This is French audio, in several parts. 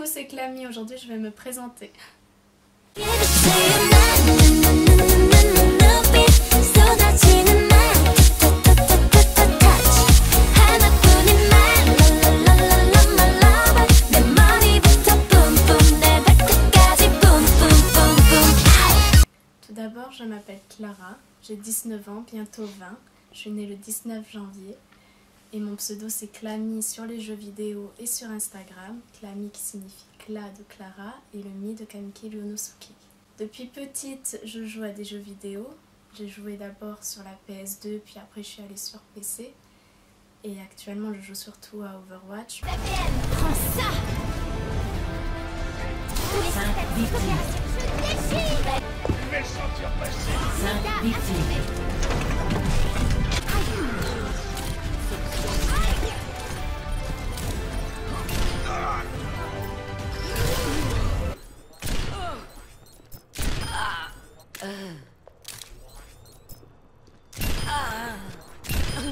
Coucou, c'est Clamy, aujourd'hui je vais me présenter. Tout d'abord, je m'appelle Clara, j'ai 19 ans, bientôt 20. Je suis née le 19 janvier. Et mon pseudo c'est Clamy sur les jeux vidéo et sur Instagram. Clamy qui signifie Cla de Clara et le Mi de Kamiki Ryonosuke. Depuis petite, je joue à des jeux vidéo. J'ai joué d'abord sur la PS2, puis après je suis allée sur PC. Et actuellement, je joue surtout à Overwatch. Prends ça!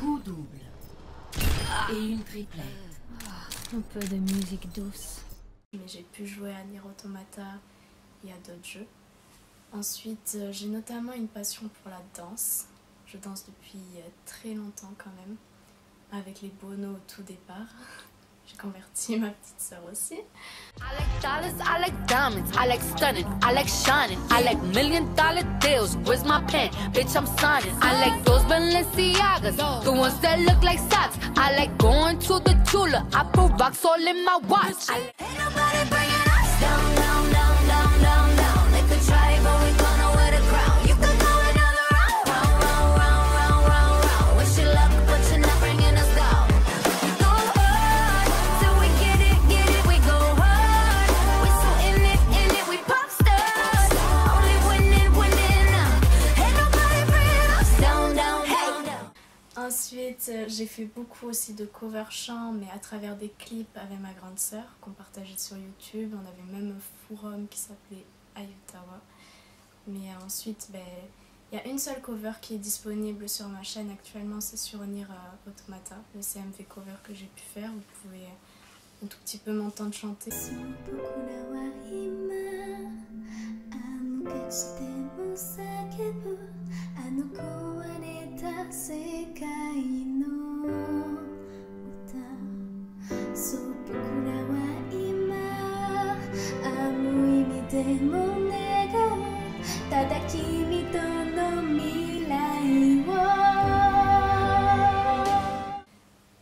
Coup double et une triplette. Un peu de musique douce. Mais j'ai pu jouer à Nier Automata et à d'autres jeux. Ensuite, j'ai notamment une passion pour la danse. Je danse depuis très longtemps quand même, avec les Bono au tout départ. J'ai converti ma petite sœur aussi. I like dollars, I like diamonds, I like stunning, I like shining, I like $1,000,000 deals. Where's my pen? Bitch, I'm signing. I like those Balenciagas, the ones that look like socks. I like going to the Tula. I put rocks all in my watch. Ain't nobody bringing us down, down, down, down, down, down. They could try, but we gonna wear the crown. You could go another round, round, round, round, round, round, round. Wish you luck, but you're not bringing us down. Ensuite, j'ai fait beaucoup aussi de cover chant, mais à travers des clips avec ma grande sœur qu'on partageait sur YouTube. On avait même un forum qui s'appelait Ayutawa. Mais ensuite, il y a une seule cover qui est disponible sur ma chaîne actuellement, c'est sur Nier Automata, le CMV cover que j'ai pu faire. Vous pouvez un tout petit peu m'entendre chanter.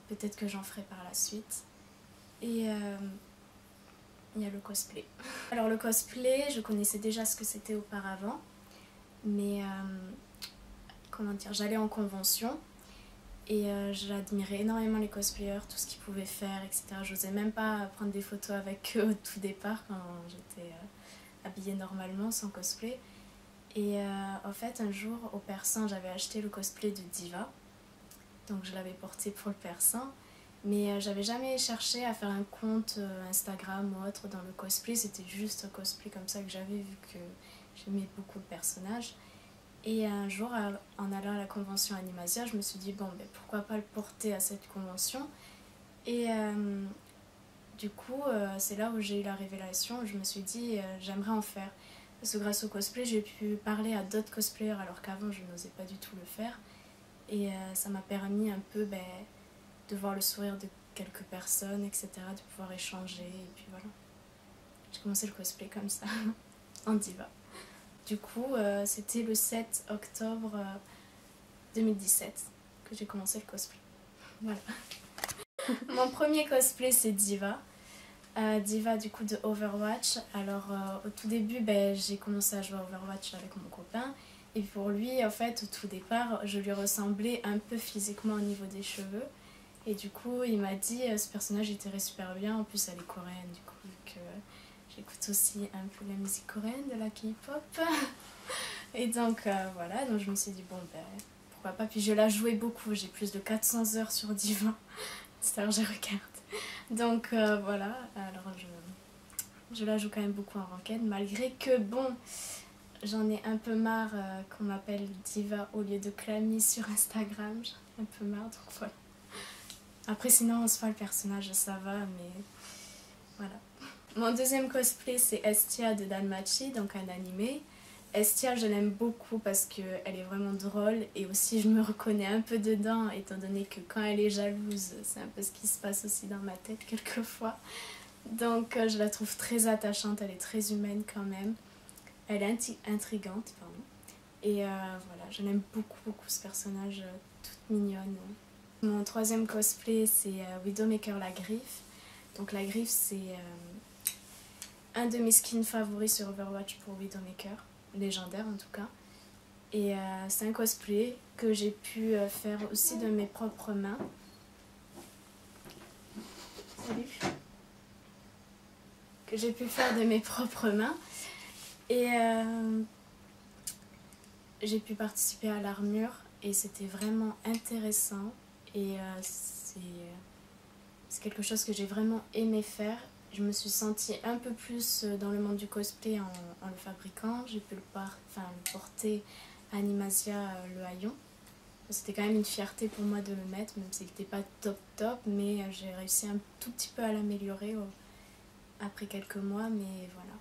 Peut-être que j'en ferai par la suite. Et il y a le cosplay. Alors le cosplay, je connaissais déjà ce que c'était auparavant. Mais comment dire, j'allais en convention. Et j'admirais énormément les cosplayers, tout ce qu'ils pouvaient faire, etc. J'osais même pas prendre des photos avec eux au tout départ quand j'étais habillée normalement, sans cosplay. Et en fait, un jour, au Persan, j'avais acheté le cosplay de Diva. Donc je l'avais porté pour le Persan. Mais j'avais jamais cherché à faire un compte Instagram ou autre dans le cosplay. C'était juste un cosplay comme ça que j'avais vu que j'aimais beaucoup le personnage. Et un jour, en allant à la convention Animasia, je me suis dit, bon, pourquoi pas le porter à cette convention. Et du coup, c'est là où j'ai eu la révélation. Je me suis dit, j'aimerais en faire. Parce que grâce au cosplay, j'ai pu parler à d'autres cosplayers alors qu'avant, je n'osais pas du tout le faire. Et ça m'a permis un peu de voir le sourire de quelques personnes, etc., de pouvoir échanger. Et puis voilà. J'ai commencé le cosplay comme ça, en diva. Du coup, c'était le 7 octobre 2017 que j'ai commencé le cosplay. Voilà. Mon premier cosplay, c'est Diva. Diva du coup de Overwatch. Alors au tout début, j'ai commencé à jouer à Overwatch avec mon copain. Et pour lui, en fait, au tout départ, je lui ressemblais un peu physiquement au niveau des cheveux. Et du coup, il m'a dit ce personnage il t'irait super bien. En plus, elle est coréenne, du coup, que j'écoute aussi un peu la musique coréenne, de la K-pop. Et donc voilà, donc je me suis dit bon pourquoi pas. Puis je la jouais beaucoup, j'ai plus de 400 heures sur Diva. C'est-à-dire je regarde. Donc voilà, alors je la joue quand même beaucoup en ranked, malgré que bon, j'en ai un peu marre qu'on m'appelle Diva au lieu de Clamy sur Instagram. J'en ai un peu marre, donc voilà. Après sinon on se fait le personnage, ça va, mais voilà. Mon deuxième cosplay c'est Estia de Danmachi, donc un animé. Estia je l'aime beaucoup parce qu'elle est vraiment drôle et aussi je me reconnais un peu dedans étant donné que quand elle est jalouse c'est un peu ce qui se passe aussi dans ma tête quelquefois. Donc je la trouve très attachante, elle est très humaine quand même. Elle est intrigante, pardon. Et voilà, je l'aime beaucoup ce personnage, toute mignonne. Mon troisième cosplay c'est Widowmaker la Griffe. Donc la Griffe c'est un de mes skins favoris sur Overwatch pour Widowmaker, légendaire en tout cas. Et c'est un cosplay que j'ai pu faire aussi de mes propres mains. Salut. Que j'ai pu faire de mes propres mains. Et j'ai pu participer à l'armure et c'était vraiment intéressant. Et c'est quelque chose que j'ai vraiment aimé faire. Je me suis sentie un peu plus dans le monde du cosplay en le fabriquant. J'ai pu le porter à Animasia le haillon. C'était quand même une fierté pour moi de le mettre, même s'il n'était pas top, mais j'ai réussi un tout petit peu à l'améliorer après quelques mois, mais voilà.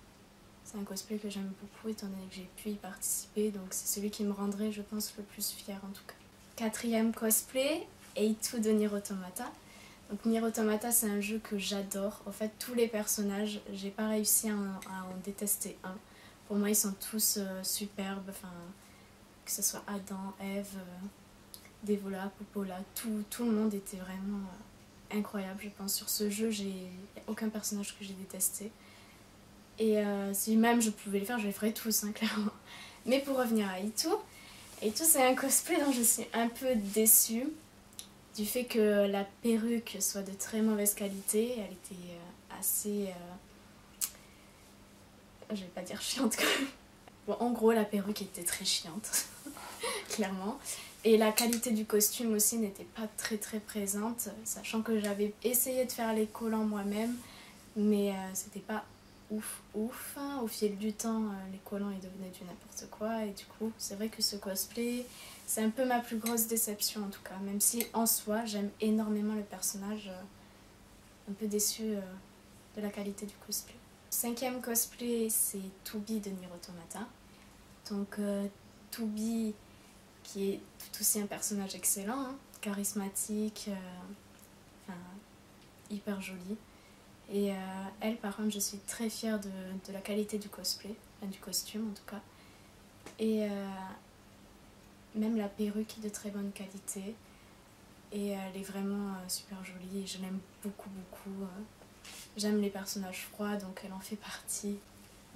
C'est un cosplay que j'aime beaucoup étant donné que j'ai pu y participer, donc c'est celui qui me rendrait, je pense, le plus fière en tout cas. Quatrième cosplay, A2 de Nier Automata. Donc Nier Automata c'est un jeu que j'adore. En fait tous les personnages, j'ai pas réussi à en détester un. Pour moi ils sont tous superbes, enfin, que ce soit Adam, Eve, Devola, Popola, tout le monde était vraiment incroyable je pense. Sur ce jeu il n'y a aucun personnage que j'ai détesté. Et si même je pouvais les faire, je les ferais tous hein, clairement. Mais pour revenir à A2 c'est un cosplay dont je suis un peu déçue. Du fait que la perruque soit de très mauvaise qualité, elle était assez... je vais pas dire chiante quand même. Bon, en gros, la perruque était très chiante, clairement. Et la qualité du costume aussi n'était pas très présente, sachant que j'avais essayé de faire les collants moi-même, mais c'était pas ouf. Au fil du temps, les collants ils devenaient du n'importe quoi, et du coup, c'est vrai que ce cosplay... C'est un peu ma plus grosse déception en tout cas, même si en soi j'aime énormément le personnage, un peu déçue de la qualité du cosplay. Cinquième cosplay c'est Toubi de Nier Automata. Donc Toubi qui est tout aussi un personnage excellent, hein, charismatique, hyper jolie. Et elle par contre je suis très fière de la qualité du cosplay, du costume en tout cas. Et même la perruque est de très bonne qualité et elle est vraiment super jolie et je l'aime beaucoup. J'aime les personnages froids donc elle en fait partie.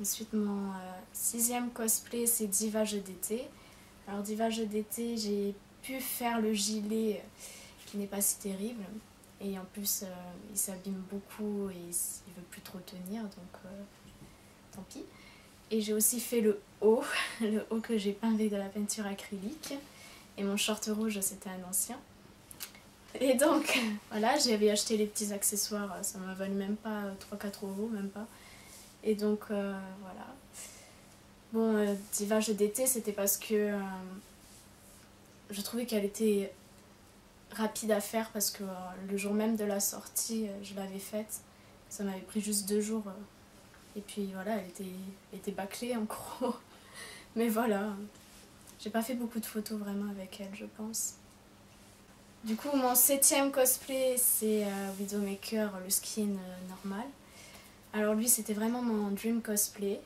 Ensuite mon sixième cosplay c'est Diva Jeux d'été. Alors Diva Jeux d'été j'ai pu faire le gilet qui n'est pas si terrible et en plus il s'abîme beaucoup et il veut plus trop tenir donc tant pis. Et j'ai aussi fait le haut que j'ai peint avec de la peinture acrylique. Et mon short rouge c'était un ancien. Et donc voilà, j'avais acheté les petits accessoires, ça m'a valu même pas 3-4 €, même pas. Et donc voilà. Bon, Diva Jeux d'été c'était parce que je trouvais qu'elle était rapide à faire parce que le jour même de la sortie je l'avais faite. Ça m'avait pris juste 2 jours. Et puis voilà, elle était bâclée en gros. Mais voilà, j'ai pas fait beaucoup de photos vraiment avec elle je pense. Du coup mon septième cosplay c'est Widowmaker, le skin normal. Alors lui c'était vraiment mon dream cosplay.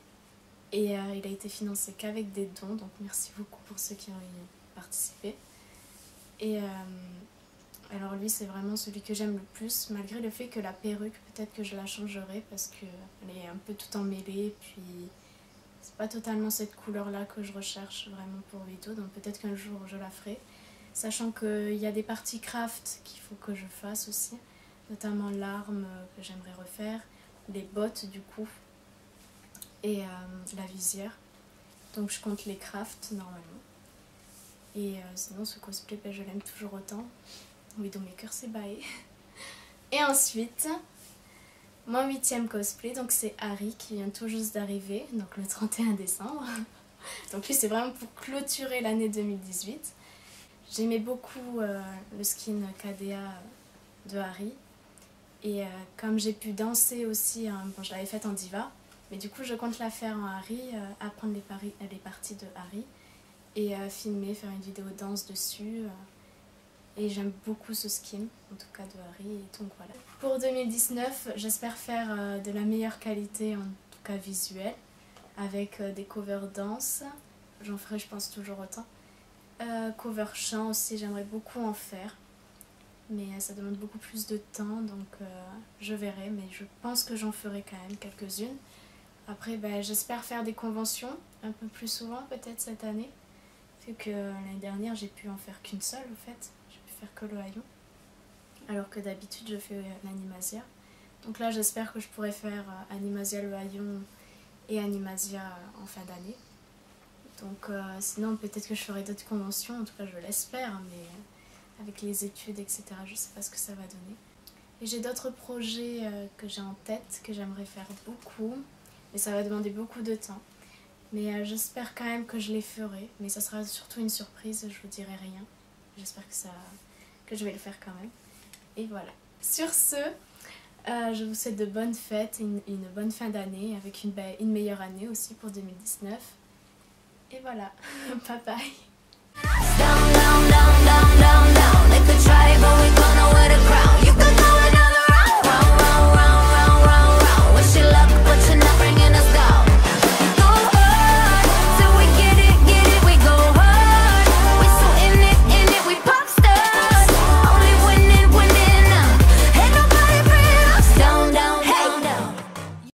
Et il a été financé qu'avec des dons, donc merci beaucoup pour ceux qui ont y participé. Et alors lui c'est vraiment celui que j'aime le plus, malgré le fait que la perruque peut-être que je la changerai parce qu'elle est un peu tout emmêlée, puis c'est pas totalement cette couleur là que je recherche vraiment pour Widow, donc peut-être qu'un jour je la ferai. Sachant qu'il y a des parties craft qu'il faut que je fasse aussi, notamment l'arme que j'aimerais refaire, les bottes du coup et la visière. Donc je compte les crafts normalement. Et sinon ce cosplay je l'aime toujours autant. Widowmaker c'est baé. Et ensuite, mon 8e cosplay, donc c'est Harry qui vient tout juste d'arriver, donc le 31 décembre. Donc lui c'est vraiment pour clôturer l'année 2018. J'aimais beaucoup le skin KDA de Harry. Et comme j'ai pu danser aussi, bon, je l'avais faite en diva, mais du coup je compte la faire en Harry, apprendre les parties de Harry et filmer, faire une vidéo danse dessus. Et j'aime beaucoup ce skin, en tout cas de Harry, et donc voilà. Pour 2019, j'espère faire de la meilleure qualité, en tout cas visuelle, avec des covers danse, j'en ferai je pense toujours autant. Cover chant aussi, j'aimerais beaucoup en faire. Mais ça demande beaucoup plus de temps, donc je verrai, mais je pense que j'en ferai quand même quelques-unes. Après, j'espère faire des conventions un peu plus souvent peut-être cette année, vu que l'année dernière j'ai pu en faire qu'une seule au fait, j'ai pu faire que le haillon, alors que d'habitude je fais l'Animasia. Donc là j'espère que je pourrai faire Animasia le haillon et Animasia en fin d'année. Donc sinon peut-être que je ferai d'autres conventions, en tout cas je l'espère, mais avec les études, etc. Je sais pas ce que ça va donner. Et j'ai d'autres projets que j'ai en tête, que j'aimerais faire beaucoup. Mais ça va demander beaucoup de temps. Mais j'espère quand même que je les ferai. Mais ça sera surtout une surprise, je vous dirai rien. J'espère que je vais le faire quand même. Et voilà. Sur ce, je vous souhaite de bonnes fêtes, une bonne fin d'année, avec une meilleure année aussi pour 2019. Et voilà. Bye bye.